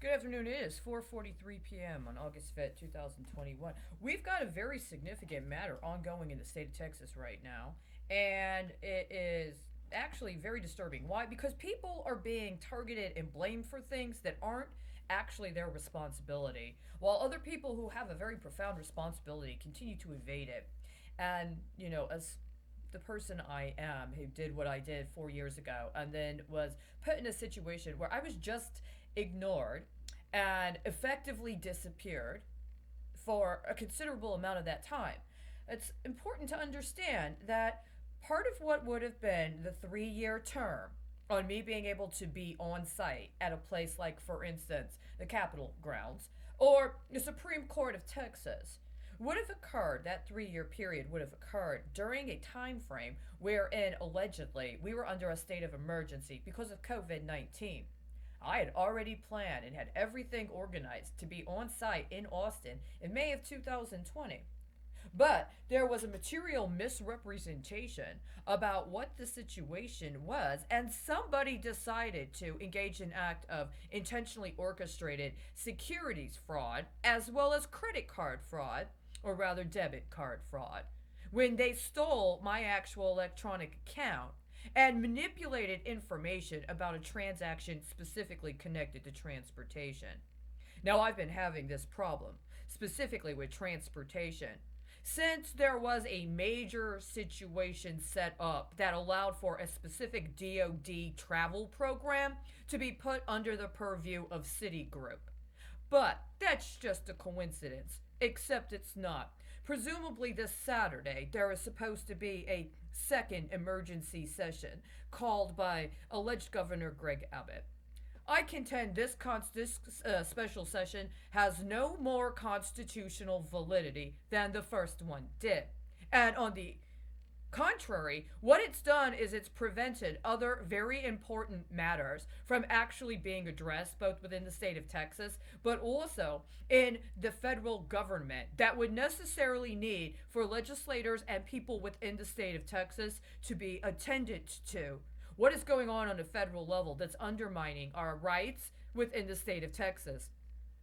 Good afternoon. It is 4:43 p.m. on August 5th, 2021. We've got a very significant matter ongoing in the state of Texas right now, and it is actually very disturbing. Why? Because people are being targeted and blamed for things that aren't actually their responsibility, while other people who have a very profound responsibility continue to evade it. And, as the person I am who did what I did 4 years ago and then was put in a situation where I was just ignored and effectively disappeared for a considerable amount of that time. It's important to understand that part of what would have been the 3 year term on me being able to be on site at a place like, for instance, the Capitol grounds or the Supreme Court of Texas would have occurred, that 3 year period would have occurred during a time frame wherein allegedly we were under a state of emergency because of COVID 19. I had already planned and had everything organized to be on site in Austin in May of 2020. But there was a material misrepresentation about what the situation was, and somebody decided to engage in an act of intentionally orchestrated securities fraud as well as credit card fraud, or rather debit card fraud, when they stole my actual electronic account and manipulated information about a transaction specifically connected to transportation. Now, I've been having this problem, specifically with transportation, since there was a major situation set up that allowed for a specific DoD travel program to be put under the purview of Citigroup. But that's just a coincidence, except it's not. Presumably, this Saturday, there is supposed to be a second emergency session called by alleged Governor Greg Abbott. I contend this special session has no more constitutional validity than the first one did. And on the contrary, what it's done is it's prevented other very important matters from actually being addressed, both within the state of Texas, but also in the federal government that would necessarily need for legislators and people within the state of Texas to be attendant to. What is going on a federal level that's undermining our rights within the state of Texas?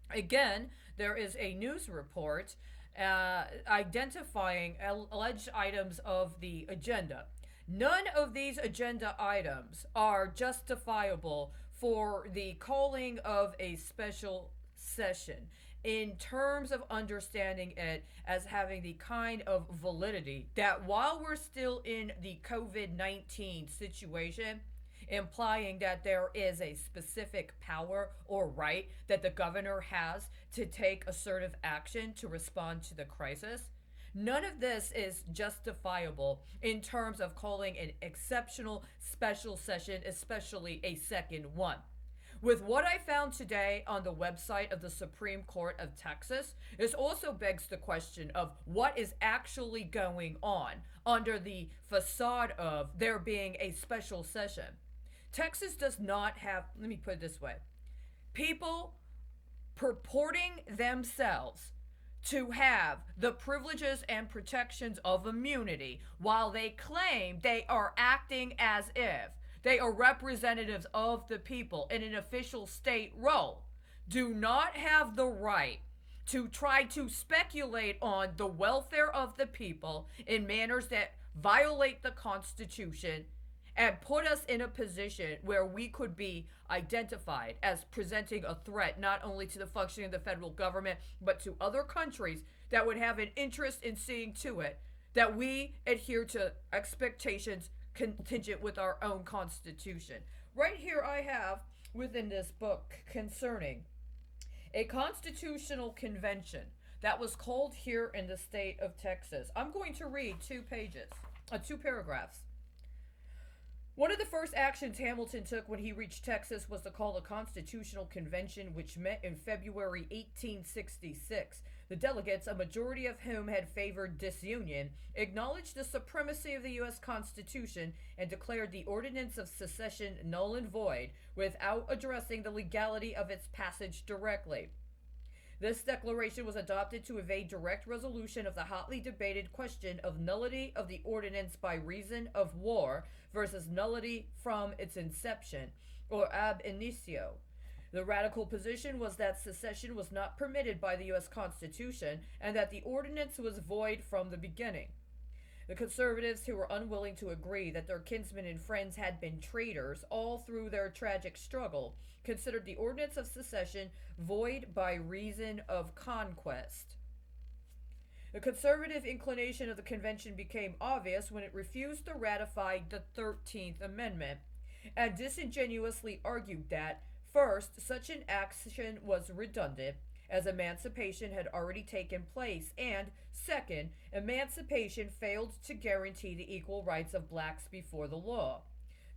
Again, there is a news report identifying alleged items of the agenda. None of these agenda items are justifiable for the calling of a special session in terms of understanding it as having the kind of validity that while we're still in the COVID 19 situation, implying that there is a specific power or right that the governor has to take assertive action to respond to the crisis. None of this is justifiable in terms of calling an exceptional special session, especially a second one. With what I found today on the website of the Supreme Court of Texas, this also begs the question of what is actually going on under the facade of there being a special session. Texas does not have, let me put it this way, people purporting themselves to have the privileges and protections of immunity while they claim they are acting as if they are representatives of the people in an official state role, do not have the right to try to speculate on the welfare of the people in manners that violate the Constitution and put us in a position where we could be identified as presenting a threat not only to the functioning of the federal government, but to other countries that would have an interest in seeing to it that we adhere to expectations contingent with our own Constitution. Right here, I have within this book concerning a constitutional convention that was called here in the state of Texas. I'm going to read 2 pages, 2 paragraphs. One of the first actions Hamilton took when he reached Texas was to call a constitutional convention, which met in February 1866. The delegates, a majority of whom had favored disunion, acknowledged the supremacy of the U.S. Constitution and declared the Ordinance of Secession null and void without addressing the legality of its passage directly. This declaration was adopted to evade direct resolution of the hotly debated question of nullity of the ordinance by reason of war versus nullity from its inception, or ab initio. The radical position was that secession was not permitted by the U.S. Constitution and that the ordinance was void from the beginning. The conservatives, who were unwilling to agree that their kinsmen and friends had been traitors all through their tragic struggle, considered the ordinance of secession void by reason of conquest. The conservative inclination of the convention became obvious when it refused to ratify the 13th Amendment and disingenuously argued that, first, such an action was redundant, as emancipation had already taken place, and, second, emancipation failed to guarantee the equal rights of blacks before the law.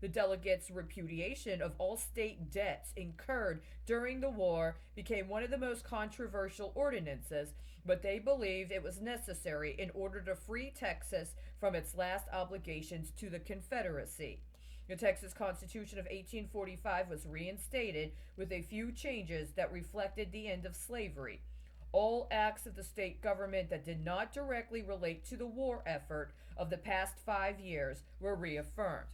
The delegates' repudiation of all state debts incurred during the war became one of the most controversial ordinances, but they believed it was necessary in order to free Texas from its last obligations to the Confederacy. The Texas Constitution of 1845 was reinstated with a few changes that reflected the end of slavery. All acts of the state government that did not directly relate to the war effort of the past 5 years were reaffirmed.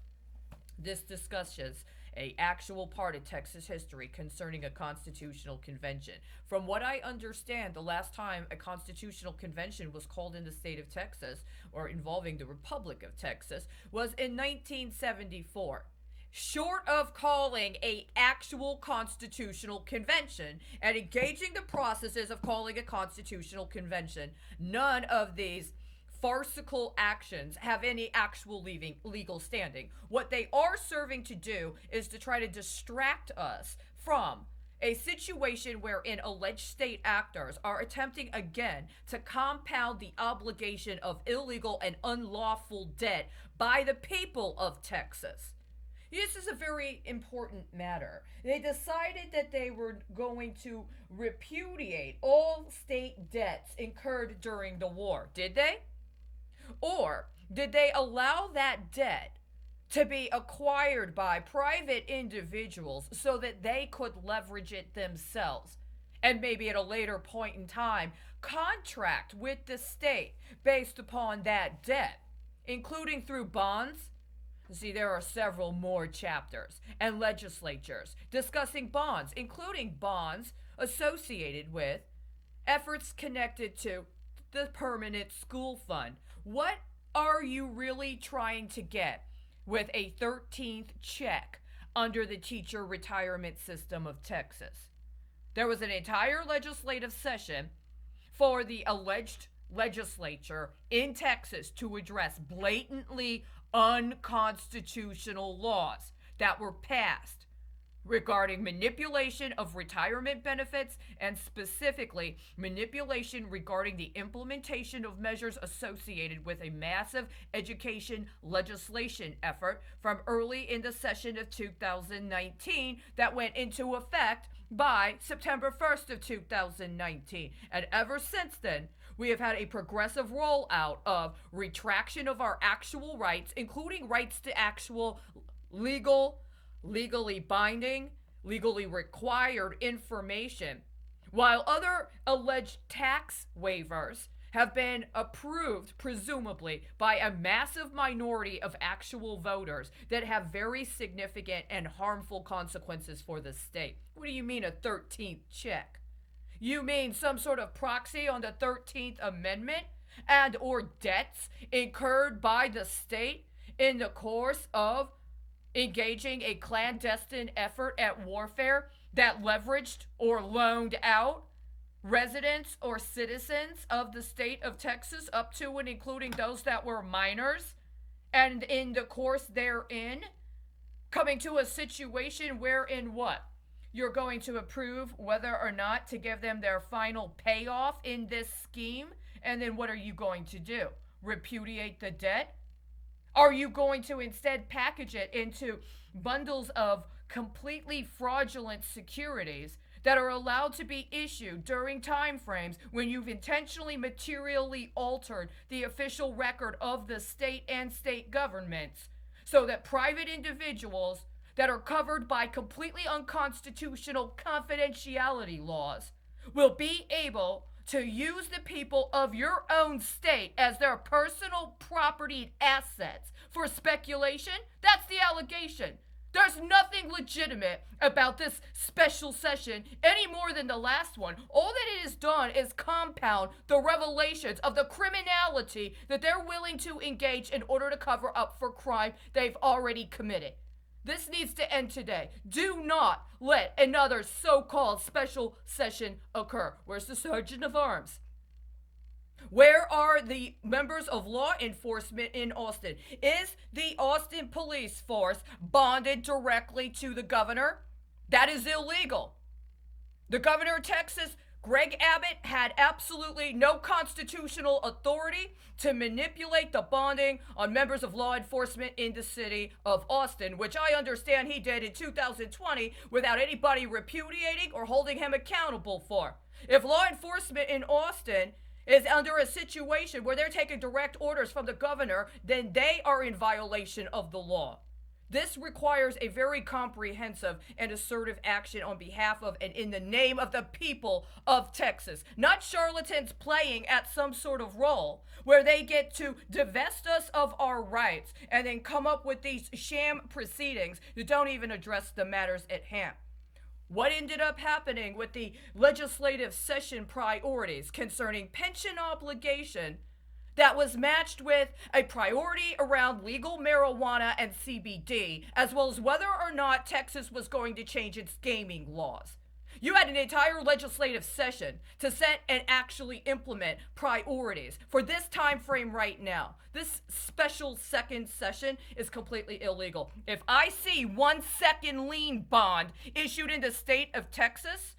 This discusses an actual part of Texas history concerning a constitutional convention. From what I understand, the last time a constitutional convention was called in the state of Texas, or involving the Republic of Texas, was in 1974. Short of calling an actual constitutional convention and engaging the processes of calling a constitutional convention, none of these farcical actions have any actual legal standing. What they are serving to do is to try to distract us from a situation wherein alleged state actors are attempting again to compound the obligation of illegal and unlawful debt by the people of Texas. This is a very important matter. They decided that they were going to repudiate all state debts incurred during the war. Did they? Or did they allow that debt to be acquired by private individuals so that they could leverage it themselves and maybe at a later point in time contract with the state based upon that debt, including through bonds? See, there are several more chapters and legislatures discussing bonds, including bonds associated with efforts connected to the permanent school fund. What are you really trying to get with a 13th check under the teacher retirement system of Texas? There was an entire legislative session for the alleged legislature in Texas to address blatantly unconstitutional laws that were passed regarding manipulation of retirement benefits, and specifically manipulation regarding the implementation of measures associated with a massive education legislation effort from early in the session of 2019 that went into effect by September 1st of 2019. And ever since then, we have had a progressive rollout of retraction of our actual rights, including rights to actual legally binding, legally required information, while other alleged tax waivers have been approved, presumably, by a massive minority of actual voters that have very significant and harmful consequences for the state. What do you mean a 13th check? You mean some sort of proxy on the 13th Amendment and or debts incurred by the state in the course of engaging a clandestine effort at warfare that leveraged or loaned out residents or citizens of the state of Texas up to and including those that were minors, and in the course therein coming to a situation wherein what? You're going to approve whether or not to give them their final payoff in this scheme, and then what are you going to do? Repudiate the debt? Are you going to instead package it into bundles of completely fraudulent securities that are allowed to be issued during time frames when you've intentionally materially altered the official record of the state and state governments so that private individuals that are covered by completely unconstitutional confidentiality laws will be able to use the people of your own state as their personal property assets for speculation? That's the allegation. There's nothing legitimate about this special session any more than the last one. All that it has done is compound the revelations of the criminality that they're willing to engage in order to cover up for crime they've already committed. This needs to end today. Do not let another so-called special session occur. Where's the Sergeant of Arms? Where are the members of law enforcement in Austin? Is the Austin police force bonded directly to the governor? That is illegal. The governor of Texas, Greg Abbott, had absolutely no constitutional authority to manipulate the bonding on members of law enforcement in the city of Austin, which I understand he did in 2020 without anybody repudiating or holding him accountable for. If law enforcement in Austin is under a situation where they're taking direct orders from the governor, then they are in violation of the law. This requires a very comprehensive and assertive action on behalf of and in the name of the people of Texas. Not charlatans playing at some sort of role where they get to divest us of our rights and then come up with these sham proceedings that don't even address the matters at hand. What ended up happening with the legislative session priorities concerning pension obligation that was matched with a priority around legal marijuana and CBD, as well as whether or not Texas was going to change its gaming laws? You had an entire legislative session to set and actually implement priorities for this time frame right now. This special second session is completely illegal. If I see 1 second lien bond issued in the state of Texas